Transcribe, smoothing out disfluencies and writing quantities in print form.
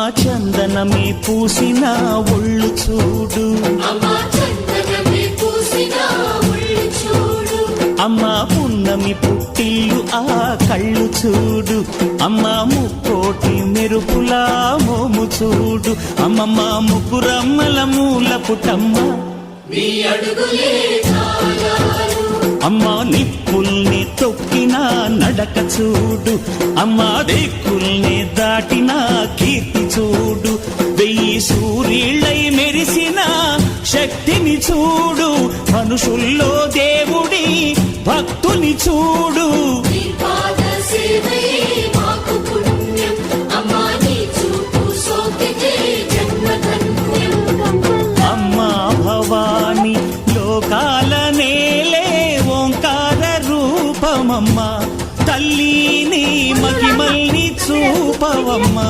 ఆ చందనమే పూసిన ఒళ్ళు చూడు, అమ్మా పున్నమి పుట్టిల్లు ఆ కళ్ళు చూడు, అమ్మా ముక్కోటి మెరుపులా మోము చూడు, అమ్మమ్మ ముగ్గురమ్మల మూల పుటమ్మ అమ్మా నిప్పుల్ని తొక్కిన నడక చూడు, అమ్మా దిక్కుల్ని దాటిన కీర్తి చూడు, వెయ్యి సూర్యుళ్ళై మెరిసిన శక్తిని చూడు, మనుషుల్లో దేవుడి భక్తుని చూడు. అమ్మా భవాని లోకాల నేలే ఓంకార రూపమమ్మా, తల్లిని మహిమల్ని చూపవమ్మా.